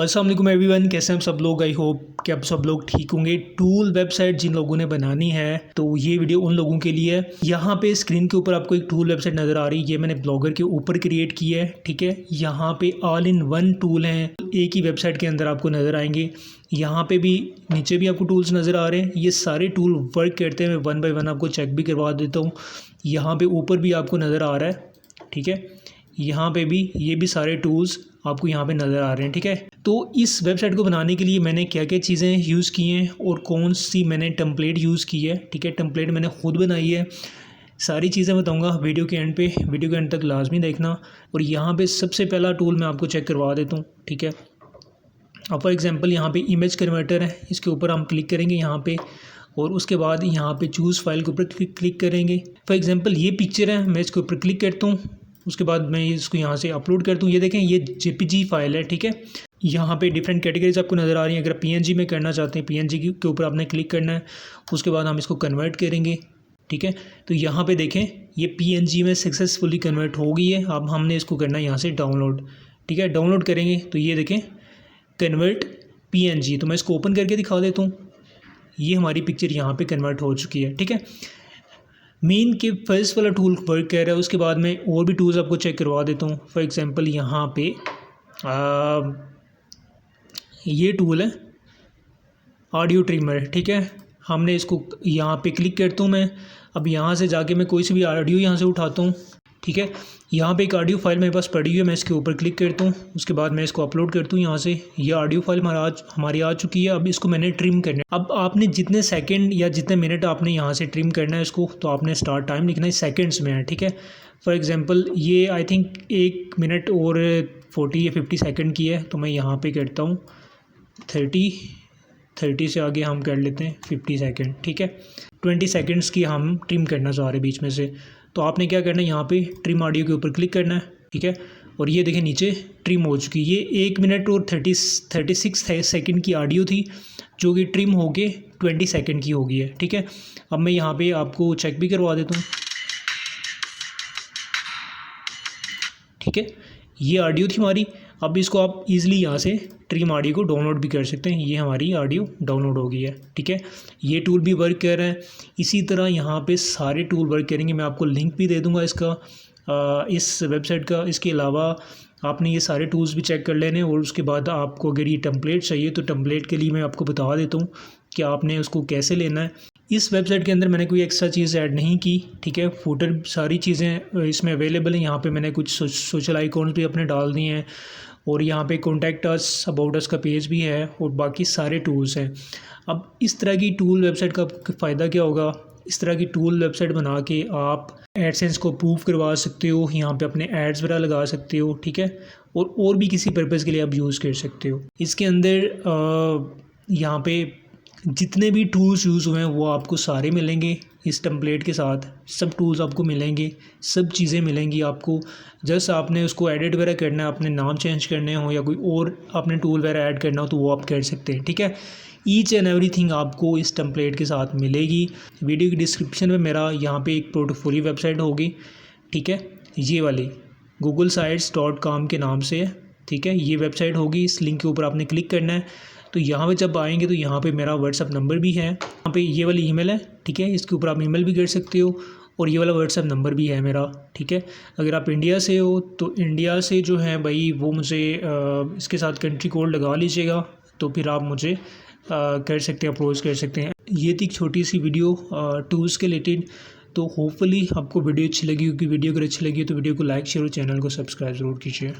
अस्सलाम वालेकुम एवरीवन, कैसे हैं आप सब लोग। आई होप कि आप सब लोग ठीक होंगे। टूल वेबसाइट जिन लोगों ने बनानी है तो ये वीडियो उन लोगों के लिए है। यहाँ पे स्क्रीन के ऊपर आपको एक टूल वेबसाइट नज़र आ रही है, ये मैंने ब्लॉगर के ऊपर क्रिएट की है। ठीक है, यहाँ पे ऑल इन वन टूल हैं, एक ही वेबसाइट के अंदर आपको नज़र आएंगे। यहाँ पे भी नीचे भी आपको टूल्स नज़र आ रहे हैं। ये सारे टूल वर्क करते हैं, मैं वन बाय वन आपको चेक भी करवा देता हूँ। यहाँ पे ऊपर भी आपको नज़र आ रहा है, ठीक है। यहाँ पे भी ये भी सारे टूल्स आपको यहाँ पे नज़र आ रहे हैं, ठीक है। तो इस वेबसाइट को बनाने के लिए मैंने क्या क्या चीज़ें यूज़ की हैं और कौन सी मैंने टेम्पलेट यूज़ की है, ठीक है। टेम्पलेट मैंने खुद बनाई है, सारी चीज़ें बताऊंगा वीडियो के एंड पे। वीडियो के एंड तक लाजमी देखना। और यहाँ पे सबसे पहला टूल मैं आपको चेक करवा देता हूँ, ठीक है। अब फॉर एग्जांपल यहाँ पे इमेज कन्वर्टर है, इसके ऊपर हम क्लिक करेंगे यहाँ पे, और उसके बाद यहाँ पे चूज़ फाइल के ऊपर क्लिक करेंगे। फॉर एग्जांपल ये पिक्चर है, मैं इसके ऊपर क्लिक करता हूँ, उसके बाद मैं इसको यहाँ से अपलोड करता हूँ। ये देखें, ये जेपीजी फाइल है, ठीक है। यहाँ पे डिफरेंट कैटेगरीज आपको नज़र आ रही हैं। अगर पीएनजी में करना चाहते हैं, पीएनजी के ऊपर आपने क्लिक करना है, उसके बाद हम इसको कन्वर्ट करेंगे, ठीक है। तो यहाँ पे देखें, ये पीएनजी में सक्सेसफुली कन्वर्ट हो गई है। अब हमने इसको करना है यहाँ से डाउनलोड, ठीक है। डाउनलोड करेंगे तो ये देखें कन्वर्ट पीएनजी, तो मैं इसको ओपन करके दिखा देता हूँ। ये हमारी पिक्चर यहाँ पे कन्वर्ट हो चुकी है, ठीक है। मेन के फर्स्ट वाला टूल वर्क कर रहा है, उसके बाद मैं और भी टूल्स आपको चेक करवा देता हूँ। फॉर एग्जांपल यहाँ पे ये टूल है ऑडियो ट्रिमर, ठीक है। हमने इसको यहाँ पे क्लिक करता हूँ मैं। अब यहाँ से जाके मैं कोई सी भी ऑडियो यहाँ से उठाता हूँ, ठीक है। यहाँ पे एक ऑडियो फाइल मेरे पास पड़ी हुई है, मैं इसके ऊपर क्लिक करता हूँ, उसके बाद मैं इसको अपलोड करता हूँ यहाँ से। ये ऑडियो फाइल हमारी आ चुकी है। अब इसको मैंने ट्रिम करना है। अब आपने जितने सेकंड या जितने मिनट आपने यहाँ से ट्रिम करना है इसको, तो आपने स्टार्ट टाइम लिखना है, सेकेंड्स में है, ठीक है। फॉर एग्ज़ाम्पल ये आई थिंक 1 मिनट और 40 या 50 सेकेंड की है, तो मैं यहाँ पर करता हूँ 30 से आगे हम कर लेते हैं 50 सेकेंड, ठीक है। 20 सेकेंड्स की हम ट्रिम करना चाह रहे हैं बीच में से। तो आपने क्या करना है, यहाँ पे ट्रिम ऑडियो के ऊपर क्लिक करना है, ठीक है। और ये देखें नीचे ट्रिम हो चुकी है। ये 1 मिनट और 36 सेकेंड की ऑडियो थी, जो कि ट्रिम होके 20 सेकेंड की हो गई है, ठीक है। अब मैं यहाँ पे आपको चेक भी करवा देता हूँ, ठीक है। ये ऑडियो थी हमारी। अब इसको आप इजीली यहाँ से ट्रिम ऑडियो को डाउनलोड भी कर सकते हैं। ये हमारी ऑडियो डाउनलोड हो गई है, ठीक है। ये टूल भी वर्क कर रहा है। इसी तरह यहाँ पे सारे टूल वर्क करेंगे। मैं आपको लिंक भी दे दूँगा इसका, इस वेबसाइट का। इसके अलावा आपने ये सारे टूल्स भी चेक कर लेने। और उसके बाद आपको अगर ये टेम्पलेट चाहिए तो टेम्पलेट के लिए मैं आपको बता देता हूँ कि आपने उसको कैसे लेना है। इस वेबसाइट के अंदर मैंने कोई एक्स्ट्रा चीज़ ऐड नहीं की, ठीक है। फुटर सारी चीज़ें इसमें अवेलेबल हैं। यहाँ पे मैंने कुछ सोशल आइकॉन्स भी अपने डाल दिए हैं, और यहाँ पे कॉन्टैक्ट अस, अबाउट अस का पेज भी है, और बाकी सारे टूल्स हैं। अब इस तरह की टूल वेबसाइट का फ़ायदा क्या होगा, इस तरह की टूल वेबसाइट बना के आप एडसेंस को अप्रूव करवा सकते हो, यहाँ पे अपने एड्स वगैरह लगा सकते हो, ठीक है। और भी किसी पर्पज़ के लिए आप यूज़ कर सकते हो। इसके अंदर यहाँ पे जितने भी टूल्स यूज़ हुए हैं वो आपको सारे मिलेंगे इस टेम्पलेट के साथ। सब टूल्स आपको मिलेंगे, सब चीज़ें मिलेंगी आपको। जस्ट आपने उसको एडिट वगैरह करना है, अपने नाम चेंज करने हो या कोई और आपने टूल वगैरह ऐड करना हो तो वो आप कर सकते हैं, ठीक है। ईच एंड एवरीथिंग आपको इस टेम्पलेट के साथ मिलेगी। वीडियो की डिस्क्रिप्शन में मेरा यहाँ पे एक पोर्टफोलियो वेबसाइट होगी, ठीक है। ये वाली googlesites.com के नाम से है, ठीक है। ये वेबसाइट होगी, इस लिंक के ऊपर आपने क्लिक करना है। तो यहाँ पे जब आएंगे तो यहाँ पे मेरा व्हाट्सअप नंबर भी है, यहाँ पे ये वाली ईमेल है, ठीक है। इसके ऊपर आप ईमेल भी कर सकते हो, और ये वाला व्हाट्सअप नंबर भी है मेरा, ठीक है। अगर आप इंडिया से हो तो इंडिया से जो है भाई वो मुझे इसके साथ कंट्री कोड लगा लीजिएगा, तो फिर आप मुझे कर सकते हैं, अप्रोच कर सकते हैं। ये थी छोटी सी वीडियो टूल्स के रिलेटेड। तो होपफुली आपको वीडियो अच्छी लगी होगी। वीडियो अगर अच्छी लगी तो वीडियो को लाइक शेयर और चैनल को सब्सक्राइब ज़रूर कीजिए।